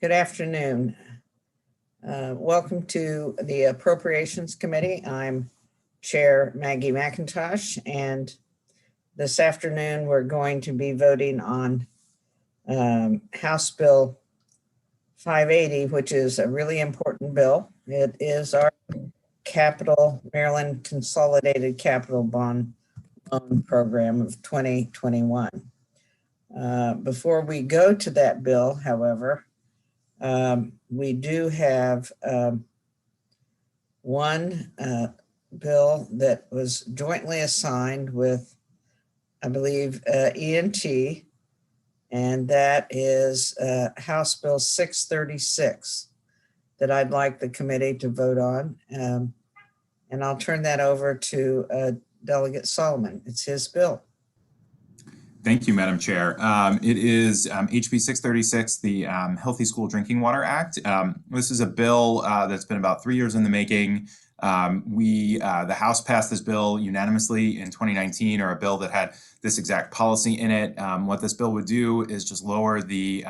Good afternoon. Welcome to the Appropriations Committee. I'm Chair Maggie McIntosh, and this afternoon we're going to be voting on House Bill 580, which is a really important bill. It is our Maryland Consolidated Capital Bond Loan Program of 2021. Before we go to that bill, however, we do have one bill that was jointly assigned with, I believe, E&T, and that is House Bill 636 that I'd like the committee to vote on. And I'll turn that over to Delegate Solomon. It's his bill. Thank you, Madam Chair. It is HB 636, the Healthy School Drinking Water Act. This is a bill that's been about 3 years in the making. The House passed this bill unanimously in 2019, or a bill that had this exact policy in it. What this bill would do is just lower the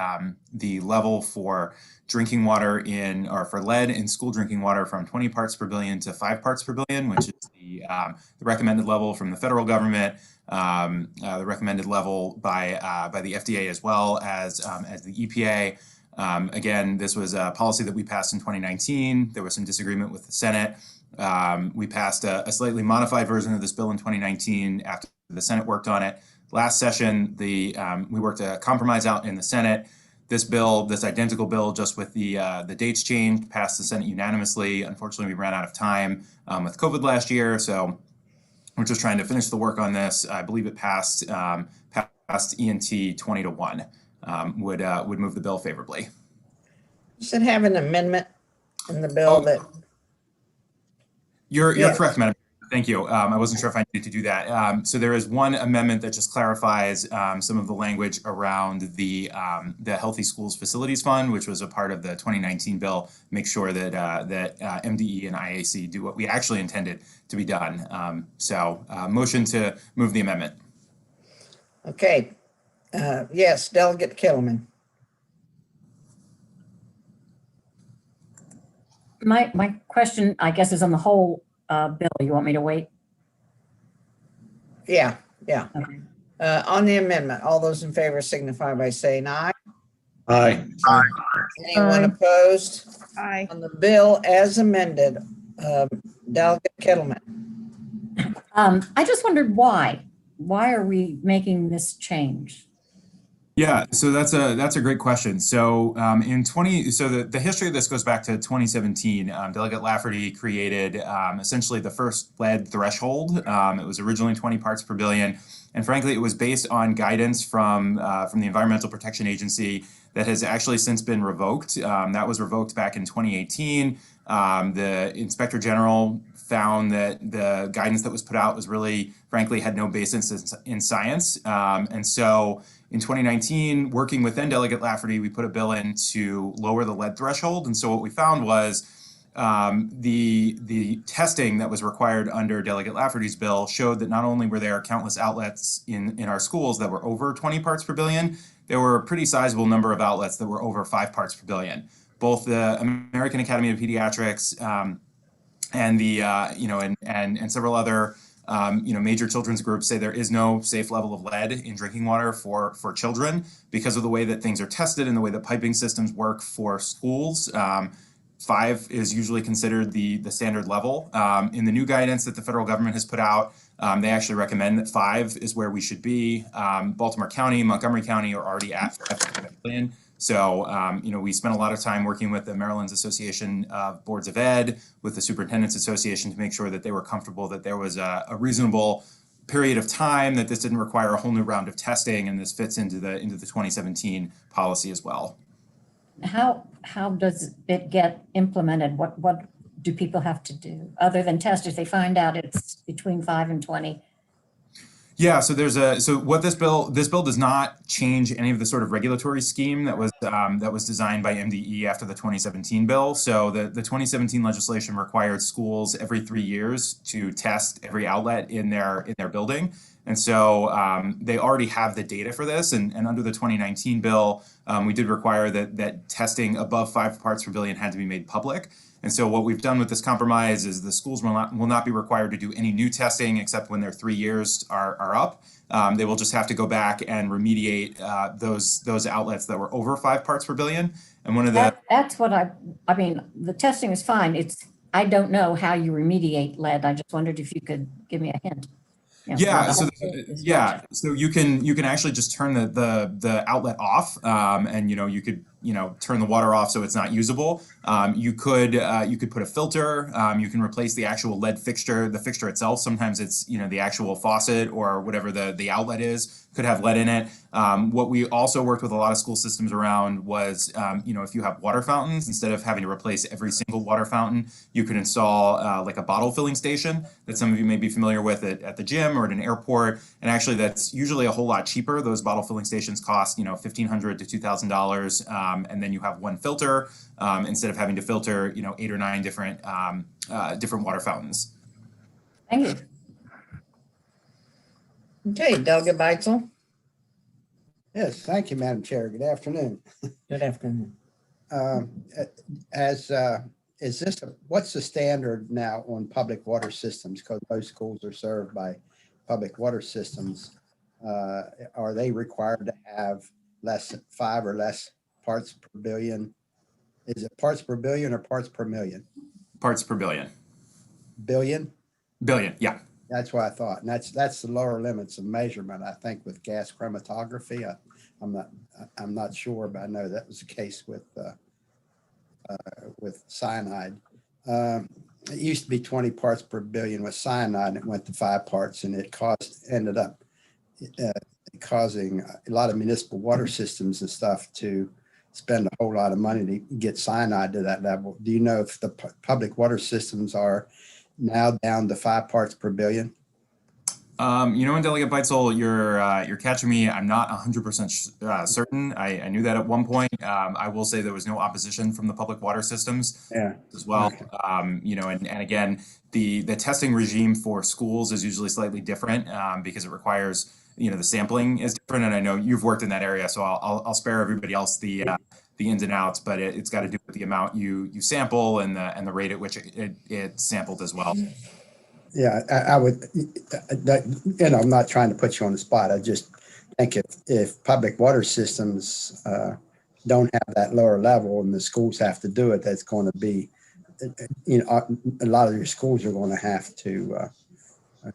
level for drinking water for lead in school drinking water from 20 parts per billion to 5 parts per billion, which is the recommended level from the federal government. The recommended level by the FDA as well as the EPA. Again, this was a policy that we passed in 2019. There was some disagreement with the Senate. We passed a slightly modified version of this bill in 2019 after the Senate worked on it. Last session, we worked a compromise out in the Senate. This bill, this identical bill, just with the dates changed, passed the Senate unanimously. Unfortunately, we ran out of time with COVID last year, so we're just trying to finish the work on this. I believe it passed E&T 20-1. Would move the bill favorably. Does it have an amendment in the bill that? You're correct, Madam. Thank you. I wasn't sure if I needed to do that. So there is one amendment that just clarifies some of the language around the Healthy Schools Facilities Fund, which was a part of the 2019 bill. Make sure that MDE and IAC do what we actually intended to be done. Motion to move the amendment. Okay. Yes, Delegate Kittleman. My question, I guess, is on the whole bill. You want me to wait? Yeah. Okay. On the amendment, all those in favor signify by saying aye. Aye. Anyone opposed? Aye. On the bill as amended, Delegate Kittleman. I just wondered why. Why are we making this change? Yeah, so that's a great question. So the history of this goes back to 2017. Delegate Lafferty created essentially the first lead threshold. It was originally 20 parts per billion, and frankly, it was based on guidance from the Environmental Protection Agency that has actually since been revoked. That was revoked back in 2018. The Inspector General found that the guidance that was put out was really, frankly, had no basis in science, and so in 2019, working with then Delegate Lafferty, we put a bill in to lower the lead threshold. And so what we found was the testing that was required under Delegate Lafferty's bill showed that not only were there countless outlets in our schools that were over 20 parts per billion, there were a pretty sizable number of outlets that were over 5 parts per billion. Both the American Academy of Pediatrics and the and several other major children's groups say there is no safe level of lead in drinking water for children because of the way that things are tested and the way that piping systems work for schools. 5 is usually considered the standard level. In the new guidance that the federal government has put out, they actually recommend that 5 is where we should be. Baltimore County, Montgomery County are already at 5 billion. So, we spent a lot of time working with the Maryland's Association of Boards of Ed, with the Superintendent's Association to make sure that they were comfortable that there was a reasonable period of time, that this didn't require a whole new round of testing, and this fits into the 2017 policy as well. How does it get implemented? What do people have to do other than test if they find out it's between 5 and 20? Yeah, so what this bill does not change any of the sort of regulatory scheme that was designed by MDE after the 2017 bill. So the 2017 legislation required schools every 3 years to test every outlet in their building. And so they already have the data for this. And under the 2019 bill, we did require that testing above 5 parts per billion had to be made public. And so what we've done with this compromise is the schools will not be required to do any new testing except when their 3 years are up. They will just have to go back and remediate those outlets that were over 5 parts per billion. And one of the That's what I mean, the testing is fine. I don't know how you remediate lead. I just wondered if you could give me a hint. You know, Yeah, what so the- yeah, so you can actually just turn the outlet off, and you could turn the water off so it's not usable. You could put a filter. You can replace the actual lead fixture, the fixture itself. Sometimes it's the actual faucet or whatever the outlet is could have lead in it. What we also worked with a lot of school systems around was if you have water fountains, instead of having to replace every single water fountain, you could install like a bottle filling station that some of you may be familiar with at the gym or at an airport. And actually, that's usually a whole lot cheaper. Those bottle filling stations cost $1,500 to $2,000, and then you have one filter instead of having to filter 8 or 9 different water fountains. Thank you. Okay, Delegate Beitzel. Yes, thank you, Madam Chair. Good afternoon. Good afternoon. What's the standard now on public water systems? Because most schools are served by public water systems. Are they required to have 5 or less parts per billion? Is it parts per billion or parts per million? Parts per billion. Billion? Billion, yeah. That's what I thought. And that's the lower limits of measurement, I think, with gas chromatography. I'm not sure, but I know that was the case with cyanide. It used to be 20 parts per billion with cyanide, and it went to 5 parts, and it ended up causing a lot of municipal water systems and stuff to spend a whole lot of money to get cyanide to that level. Do you know if the public water systems are now down to 5 parts per billion? And Delegate Beitzel, you're catching me. I'm not 100% certain. I knew that at one point. I will say there was no opposition from the public water systems as well. Okay. And again, the testing regime for schools is usually slightly different because it requires the sampling is different. And I know you've worked in that area, so I'll spare everybody else the ins and outs, but it's got to do with the amount you sample and the rate at which it sampled as well. Yeah, I would, I'm not trying to put you on the spot. I just think if public water systems don't have that lower level and the schools have to do it, that's going to be, a lot of your schools are going to have to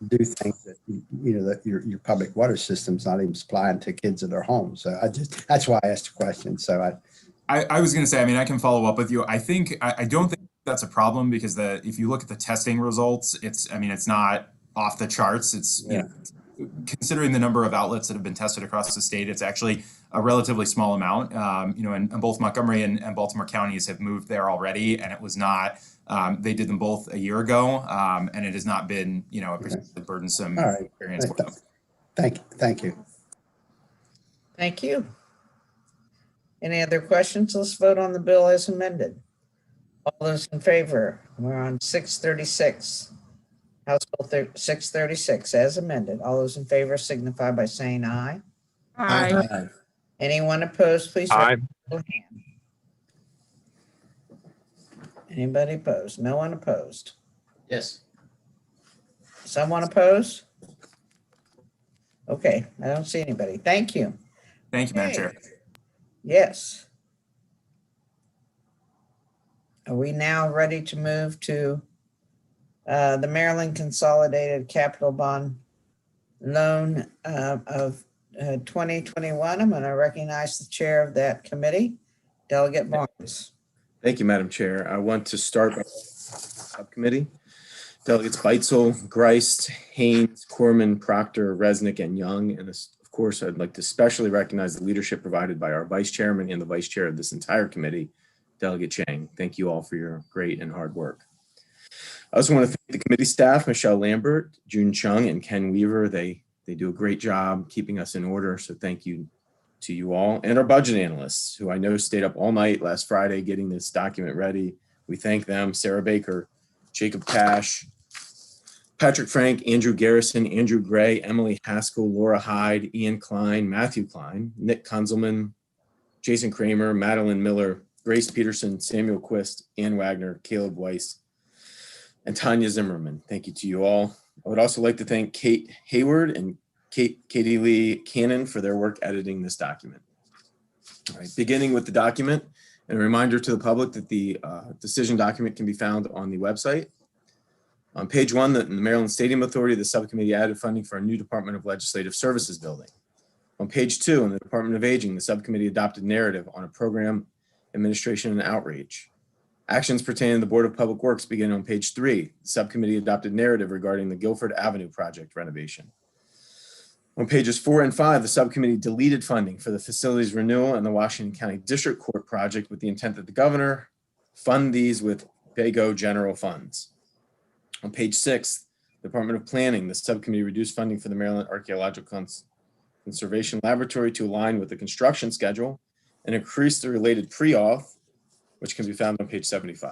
do things that, that your public water system's not even supplying to kids at their homes. So that's why I asked the question. So I was going to say, I can follow up with you. I don't think that's a problem because if you look at the testing results, it's not off the charts. It's considering the number of outlets that have been tested across the state, it's actually a relatively small amount. And both Montgomery and Baltimore counties have moved there already, and it was not. They did them both a year ago, and it has not been a particularly burdensome experience for them. Thank you. Thank you. Any other questions? Let's vote on the bill as amended. All those in favor? We're on 636. House Bill 636 as amended. All those in favor signify by saying aye. Aye. Anyone opposed, please raise Aye. your hand. Anybody opposed? No one opposed. Yes. Someone opposed? Okay, I don't see anybody. Thank you. Thank you, Madam Chair. Yes. Are we now ready to move to the Maryland Consolidated Capital Bond Loan of 2021? I'm going to recognize the chair of that committee, Delegate Barnes. Thank you, Madam Chair. I want to start by subcommittee. Delegates Beitzel, Greist, Haynes, Corman, Proctor, Resnick, and Young. And of course, I'd like to especially recognize the leadership provided by our vice chairman and the vice chair of this entire committee, Delegate Chang. Thank you all for your great and hard work. I also want to thank the committee staff, Michelle Lambert, June Chung, and Ken Weaver. They They do a great job keeping us in order. So thank you to you all, and our budget analysts, who I know stayed up all night last Friday getting this document ready. We thank them: Sarah Baker, Jacob Cash, Patrick Frank, Andrew Garrison, Andrew Gray, Emily Haskell, Laura Hyde, Ian Klein, Matthew Klein, Nick Kunzelman, Jason Kramer, Madeline Miller, Grace Peterson, Samuel Quist, Ann Wagner, Caleb Weiss, and Tanya Zimmerman. Thank you to you all. I would also like to thank Kate Hayward and Katie Lee Cannon for their work editing this document. All right, beginning with the document, and a reminder to the public that the decision document can be found on the website. On page 1, the Maryland Stadium Authority, the subcommittee added funding for a new Department of Legislative Services building. On page 2, in the Department of Aging, the subcommittee adopted narrative on a program administration and outreach. Actions pertaining to the Board of Public Works begin on page 3. The subcommittee adopted narrative regarding the Guilford Avenue project renovation. On pages 4 and 5, the subcommittee deleted funding for the facilities renewal and the Washington County District Court project with the intent that the governor fund these with PAYGO general funds. On page 6, Department of Planning, the subcommittee reduced funding for the Maryland Archaeological Conservation Laboratory to align with the construction schedule and increased the related pre-auth, which can be found on page 75.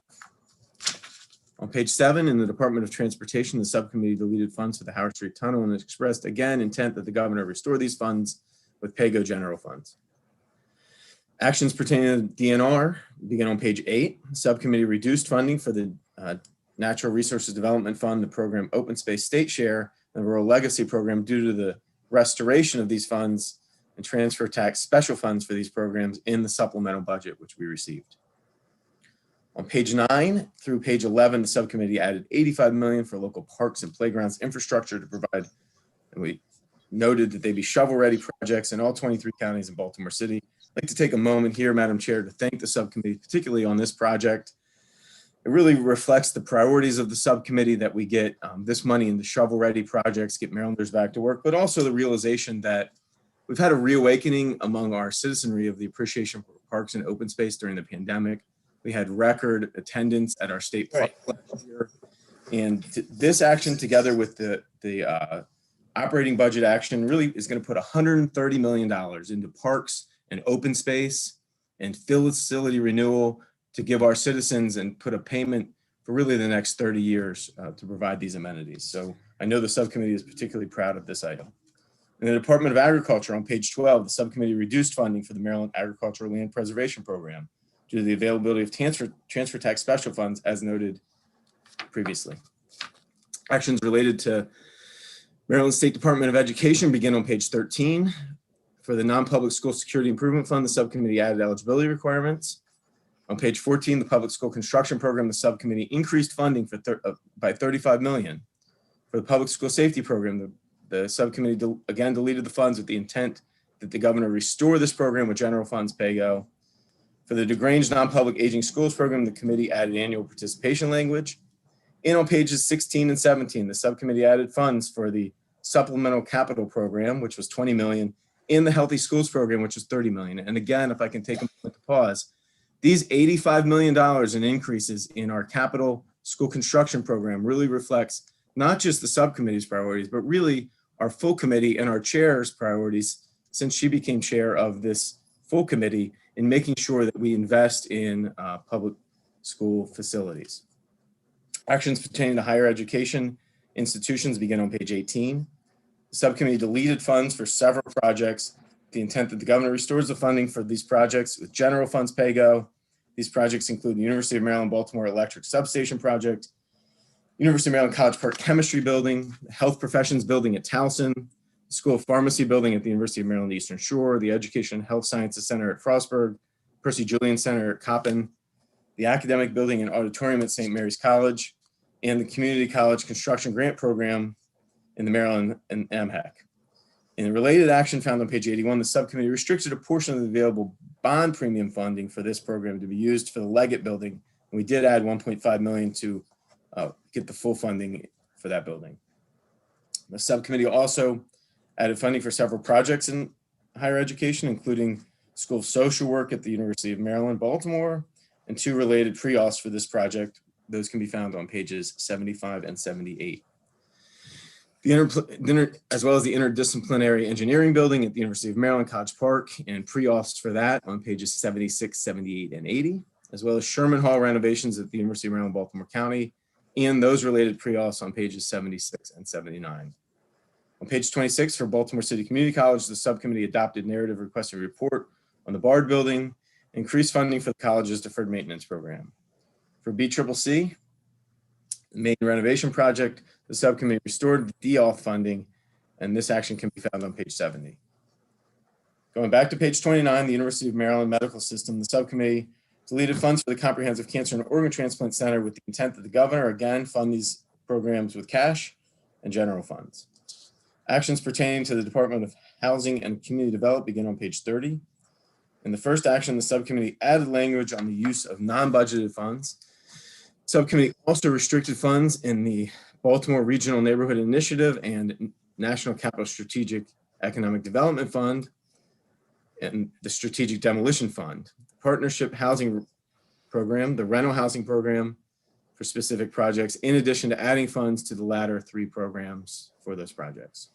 On page 7, in the Department of Transportation, the subcommittee deleted funds for the Howard Street Tunnel and expressed, again, intent that the governor restore these funds with PAYGO general funds. Actions pertaining to DNR begin on page 8. The subcommittee reduced funding for the Natural Resources Development Fund, the program Open Space State Share, and the Rural Legacy Program due to the restoration of these funds and transfer tax special funds for these programs in the supplemental budget, which we received. On page 9 through page 11, the subcommittee added $85 million for local parks and playgrounds infrastructure to provide, and we noted that they be shovel-ready projects in all 23 counties in Baltimore City. I'd like to take a moment here, Madam Chair, to thank the subcommittee, particularly on this project. It really reflects the priorities of the subcommittee that we get this money into shovel-ready projects, get Marylanders back to work, but also the realization that we've had a reawakening among our citizenry of the appreciation for parks and open space during the pandemic. We had record attendance at our state park last year. And this action, together with the operating budget action, really is going to put $130 million into parks and open space and facility renewal to give our citizens and put a payment for really the next 30 years to provide these amenities. So I know the subcommittee is particularly proud of this item. In the Department of Agriculture, on page 12, the subcommittee reduced funding for the Maryland Agricultural Land Preservation Program due to the availability of transfer tax special funds, as noted previously. Actions related to Maryland State Department of Education begin on page 13. For the non-public school security improvement fund, the subcommittee added eligibility requirements. On page 14, the public school construction program, the subcommittee increased funding by $35 million. For the public school safety program, the subcommittee again deleted the funds with the intent that the governor restore this program with general funds PAYGO. For the DeGrange non-public aging schools program, the committee added annual participation language. And on pages 16 and 17, the subcommittee added funds for the supplemental capital program, which was $20 million, in the healthy schools program, which was $30 million. And again, if I can take a moment to pause, these $85 million in increases in our capital school construction program really reflects not just the subcommittee's priorities, but really our full committee and our chair's priorities since she became chair of this full committee in making sure that we invest in public school facilities. Actions pertaining to higher education institutions begin on page 18. The subcommittee deleted funds for several projects with the intent that the governor restores the funding for these projects with general funds PAYGO. These projects include the University of Maryland Baltimore Electric Substation Project, University of Maryland College Park Chemistry Building, the Health Professions Building at Towson, the School of Pharmacy Building at the University of Maryland Eastern Shore, the Education and Health Sciences Center at Frostburg, Percy Julian Center at Coppin, the Academic Building and Auditorium at St. Mary's College, and the Community College Construction Grant Program in the Maryland and MHEC. In a related action found on page 81, the subcommittee restricted a portion of the available bond premium funding for this program to be used for the Leggett Building. And we did add $1.5 million to get the full funding for that building. The subcommittee also added funding for several projects in higher education, including School of Social Work at the University of Maryland, Baltimore, and 2 related pre-auths for this project. Those can be found on pages 75 and 78. As well as the interdisciplinary engineering building at the University of Maryland, College Park, and pre-auths for that on pages 76, 78, and 80, as well as Sherman Hall renovations at the University of Maryland, Baltimore County, and those related pre-auths on pages 76 and 79. On page 26 for Baltimore City Community College, the subcommittee adopted narrative requesting a report on the Bard Building, increased funding for the college's deferred maintenance program. For BCCC, the main renovation project, the subcommittee restored the DALF funding, and this action can be found on page 70. Going back to page 29, the University of Maryland Medical System, the subcommittee deleted funds for the Comprehensive Cancer and Organ Transplant Center with the intent that the governor again fund these programs with cash and general funds. Actions pertaining to the Department of Housing and Community Development begin on page 30. In the first action, the subcommittee added language on the use of non-budgeted funds. Subcommittee also restricted funds in the Baltimore Regional Neighborhood Initiative and National Capital Strategic Economic Development Fund and the Strategic Demolition Fund, the Partnership Housing Program, the Rental Housing Program for specific projects, in addition to adding funds to the latter three programs for those projects.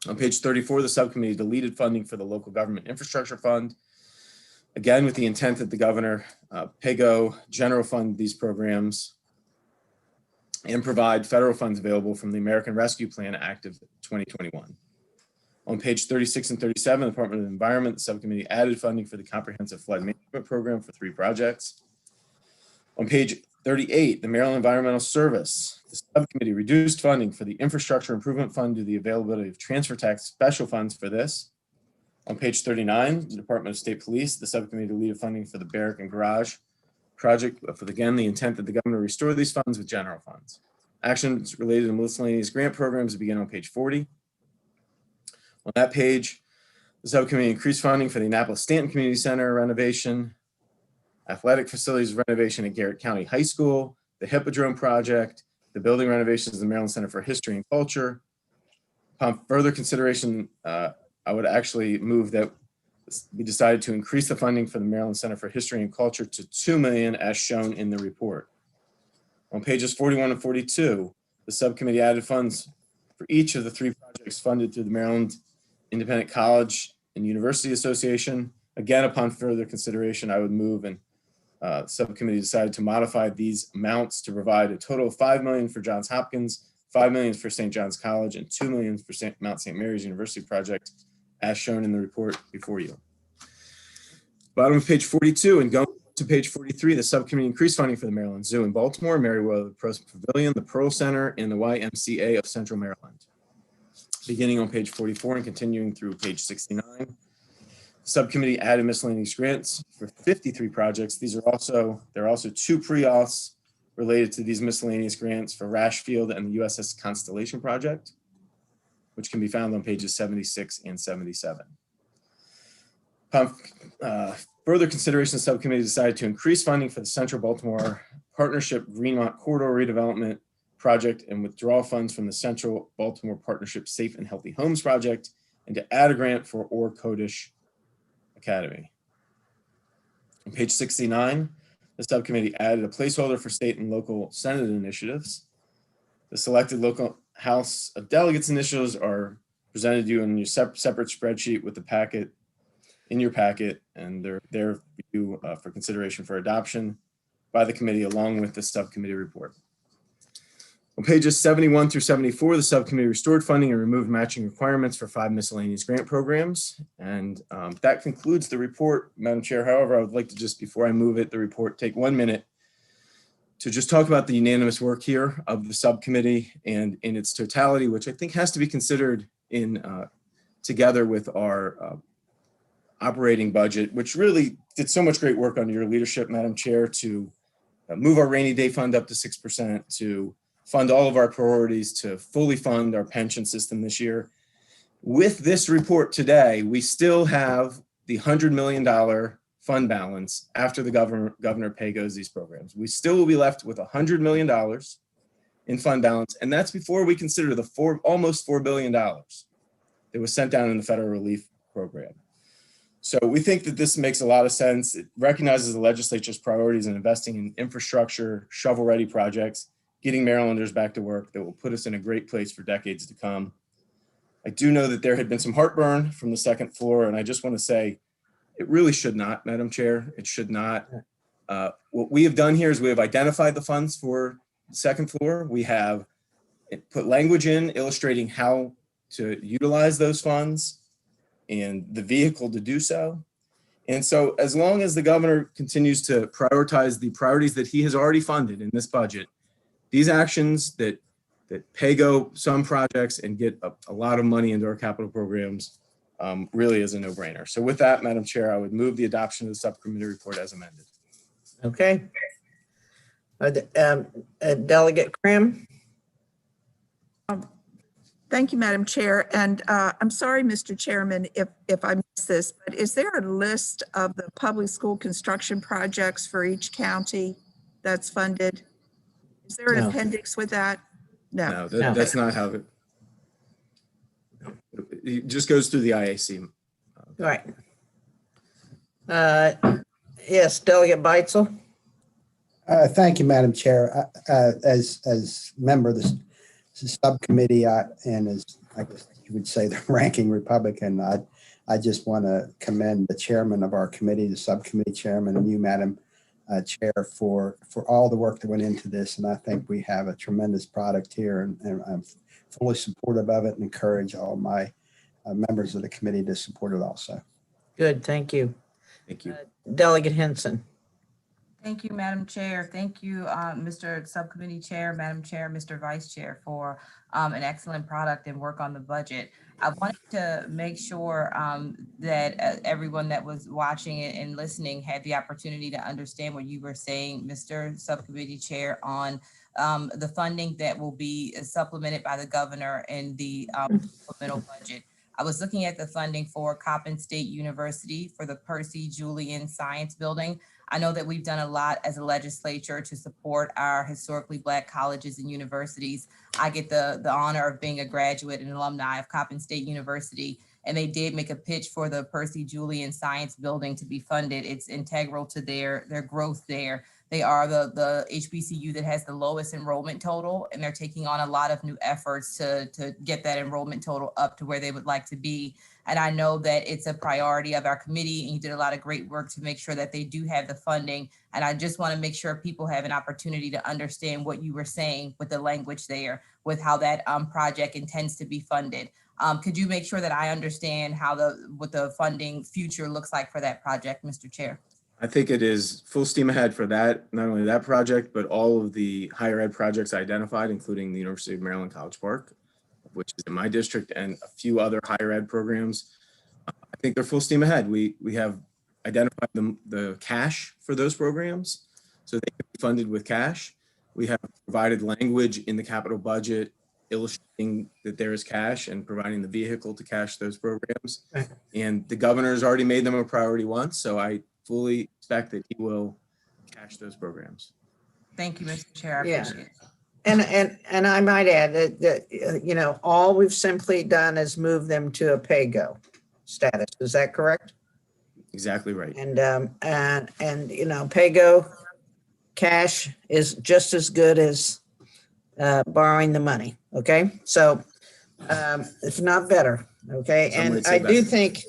On page 34, the subcommittee deleted funding for the Local Government Infrastructure Fund, again with the intent that the governor PAYGO general fund these programs and provide federal funds available from the American Rescue Plan Act of 2021. On page 36 and 37, the Department of Environment, the subcommittee added funding for the Comprehensive Flood Management Program for 3 projects. On page 38, the Maryland Environmental Service, the subcommittee reduced funding for the Infrastructure Improvement Fund due to the availability of transfer tax special funds for this. On page 39, the Department of State Police, the subcommittee deleted funding for the Barrack and Garage project, with again the intent that the governor restore these funds with general funds. Actions related to miscellaneous grant programs begin on page 40. On that page, the subcommittee increased funding for the Annapolis-Stanton Community Center renovation, athletic facilities renovation at Garrett County High School, the Hippodrome project, the building renovations of the Maryland Center for History and Culture. Upon further consideration, I would actually move that we decided to increase the funding for the Maryland Center for History and Culture to $2 million as shown in the report. On pages 41 and 42, the subcommittee added funds for each of the 3 projects funded through the Maryland Independent College and University Association. Again, upon further consideration, I would move and subcommittee decided to modify these amounts to provide a total of $5 million for Johns Hopkins, $5 million for St. John's College, and $2 million for Mount St. Mary's University project, as shown in the report before you. Bottom of page 42 and going to page 43, the subcommittee increased funding for the Maryland Zoo in Baltimore, Meriwether Pavilion, the Pearl Center, and the YMCA of Central Maryland. Beginning on page 44 and continuing through page 69, the subcommittee added miscellaneous grants for 53 projects. There are also 2 pre-auths related to these miscellaneous grants for Rash Field and the USS Constellation project, which can be found on pages 76 and 77. Upon further consideration, the subcommittee decided to increase funding for the Central Baltimore Partnership Greenmont Corridor redevelopment project and withdraw funds from the Central Baltimore Partnership Safe and Healthy Homes project, and to add a grant for Orr Codish Academy. On page 69, the subcommittee added a placeholder for state and local Senate initiatives. The selected local House of Delegates initiatives are presented to you in your separate spreadsheet with the packet, in your packet, and they're there for you for consideration for adoption by the committee along with the subcommittee report. On pages 71 through 74, the subcommittee restored funding and removed matching requirements for 5 miscellaneous grant programs. And that concludes the report, Madam Chair. However, I would like to just, before I move it, the report, take 1 minute to just talk about the unanimous work here of the subcommittee and in its totality, which I think has to be considered in together with our operating budget, which really did so much great work under your leadership, Madam Chair, to move our rainy day fund up to 6%, to fund all of our priorities, to fully fund our pension system this year. With this report today, we still have the $100 million fund balance after the governor PAYGOs these programs. We still will be left with $100 million in fund balance, and that's before we consider the almost $4 billion that was sent down in the federal relief program. So we think that this makes a lot of sense. It recognizes the legislature's priorities in investing in infrastructure, shovel-ready projects, getting Marylanders back to work that will put us in a great place for decades to come. I do know that there had been some heartburn from the second floor, and I just want to say it really should not, Madam Chair. It should not. What we have done here is we have identified the funds for the second floor. We have put language in illustrating how to utilize those funds and the vehicle to do so. And so as long as the governor continues to prioritize the priorities that he has already funded in this budget, these actions that pay-go some projects and get a lot of money into our capital programs really is a no-brainer. So with that, Madam Chair, I would move the adoption of the subcommittee report as amended. Okay. Delegate Krim? Thank you, Madam Chair. And I'm sorry, Mr. Chairman, if I missed this, but is there a list of the public school construction projects for each county that's funded? Is there an No. appendix with that? No. No, that's not how it just goes through the IAC. Right. Yes, Delegate Beitzel? Thank you, Madam Chair. As member of the subcommittee, and as I guess you would say, the ranking Republican, I just want to commend the chairman of our committee, the subcommittee chairman, and you, Madam Chair, for all the work that went into this. And I think we have a tremendous product here, and I'm fully supportive of it and encourage all my members of the committee to support it also. Good, thank you. Thank you. Delegate Henson? Thank you, Madam Chair. Thank you, Mr. Subcommittee Chair, Madam Chair, Mr. Vice Chair, for an excellent product and work on the budget. I wanted to make sure that everyone that was watching it and listening had the opportunity to understand what you were saying, Mr. Subcommittee Chair, on the funding that will be supplemented by the governor in the supplemental budget. I was looking at the funding for Coppin State University for the Percy Julian Science Building. I know that we've done a lot as a legislature to support our historically Black colleges and universities. I get the honor of being a graduate and alumni of Coppin State University, and they did make a pitch for the Percy Julian Science Building to be funded. It's integral to their growth there. They are the HBCU that has the lowest enrollment total, and they're taking on a lot of new efforts to get that enrollment total up to where they would like to be. And I know that it's a priority of our committee, and you did a lot of great work to make sure that they do have the funding. And I just want to make sure people have an opportunity to understand what you were saying with the language there, with how that project intends to be funded. Could you make sure that I understand how what the funding future looks like for that project, Mr. Chair? I think it is full steam ahead for that, not only that project, but all of the higher ed projects identified, including the University of Maryland College Park, which is in my district, and a few other higher ed programs. I think they're full steam ahead. We have identified the cash for those programs, so they can be funded with cash. We have provided language in the capital budget illustrating that there is cash and providing the vehicle to cash those programs. Right. And the governor's already made them a priority once, so I fully expect that he will cash those programs. Thank you, Mr. Chair. I Yeah. appreciate it. And I might add that all we've simply done is move them to a pay-go status. Is that correct? Exactly right. And pay-go cash is just as good as borrowing the money. Okay, so if not better. Okay, Some might and say I do better. think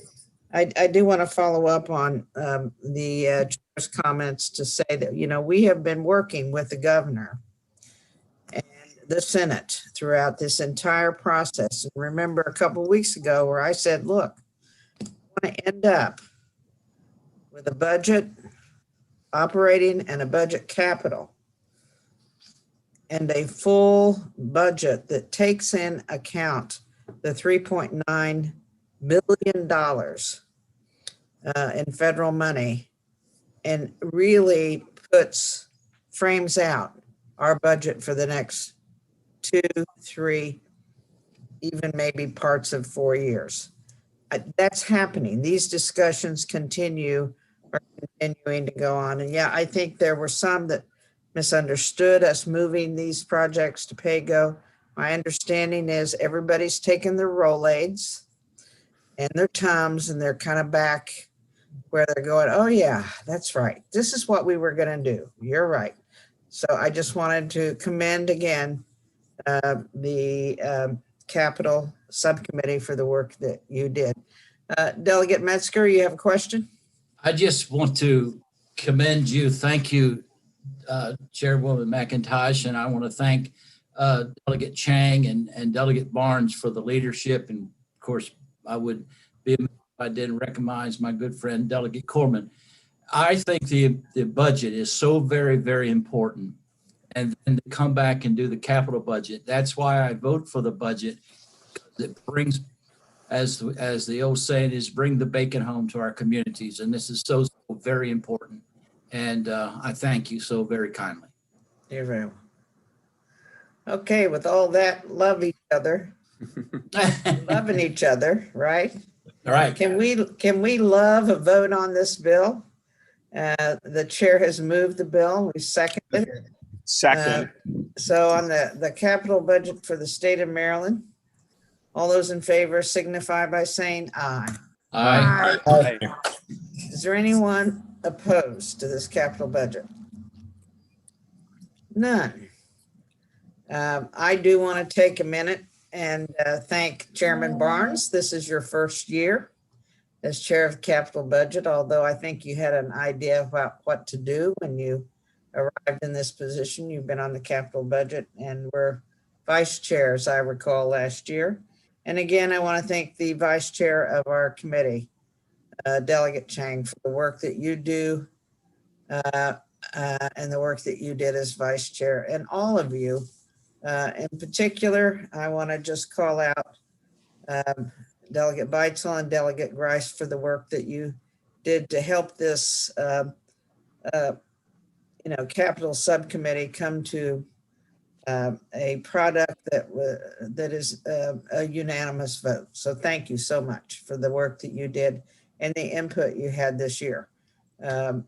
I do want to follow up on the chair's comments to say that we have been working with the governor and the Senate throughout this entire process. And remember a couple of weeks ago where I said, look, I want to end up with a budget operating and a budget capital and a full budget that takes in account the $3.9 billion in federal money and really frames out our budget for the next 2, 3, even maybe parts of 4 years. That's happening. These discussions are continuing to go on. And yeah, I think there were some that misunderstood us moving these projects to pay-go. My understanding is everybody's taken their Rolaids and their Tums and they're kind of back where they're going, oh yeah, that's right. This is what we were going to do. You're right. So I just wanted to commend again the capital subcommittee for the work that you did. Delegate Metzger, you have a question? I just want to commend you. Thank you, Chairwoman McIntosh, and I want to thank Delegate Chang and Delegate Barnes for the leadership. And of course, I would be if I didn't recognize my good friend Delegate Corman. I think the budget is so very, very important. And then to come back and do the capital budget. That's why I vote for the budget. It brings, as the old saying is, bring the bacon home to our communities. And this is so very important. And I thank you so very kindly. You're very well. Okay, with all that, love each other, loving each other, right? All right. Can we love a vote on this bill? The chair has moved the bill. We seconded it. Second. So on the capital budget for the state of Maryland, all those in favor signify by saying aye. Aye. Aye. Is there anyone opposed to this capital budget? None. I do want to take a minute and thank Chairman Barnes. This is your first year as chair of the capital budget, although I think you had an idea about what to do when you arrived in this position. You've been on the capital budget and were vice chair, as I recall, last year. And again, I want to thank the vice chair of our committee, Delegate Chang, for the work that you do and the work that you did as vice chair, and all of you. In particular, I want to just call out Delegate Beitzel and Delegate Grice for the work that you did to help this capital subcommittee come to a product that is a unanimous vote. So thank you so much for the work that you did and the input you had this year.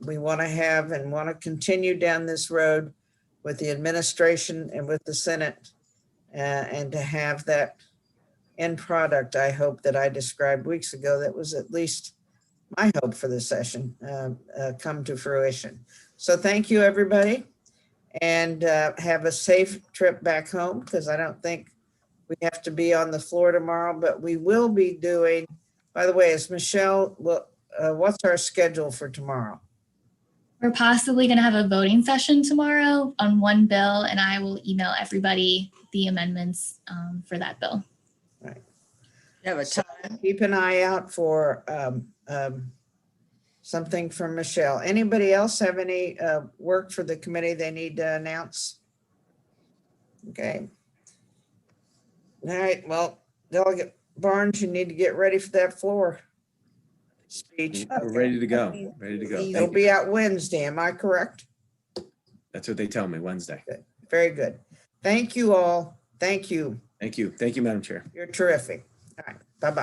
We want to have and want to continue down this road with the administration and with the Senate and to have that end product, I hope, that I described weeks ago, that was at least my hope for the session, come to fruition. So thank you, everybody, and have a safe trip back home, because I don't think we have to be on the floor tomorrow, but we will be doing, by the way, is Michelle, what's our schedule for tomorrow? We're possibly going to have a voting session tomorrow on one bill, and I will email everybody the amendments for that bill. Right. You have a So time? keep an eye out for something from Michelle. Anybody else have any work for the committee they need to announce? Okay. All right, well, Delegate Barnes, you need to get ready for that floor speech. We're ready to go. Ready to go. It'll Thank you. be out Wednesday, am I correct? That's what they tell me, Wednesday. Very good. Thank you all. Thank you. Thank you. Thank you, Madam Chair. You're terrific. All right, bye-bye.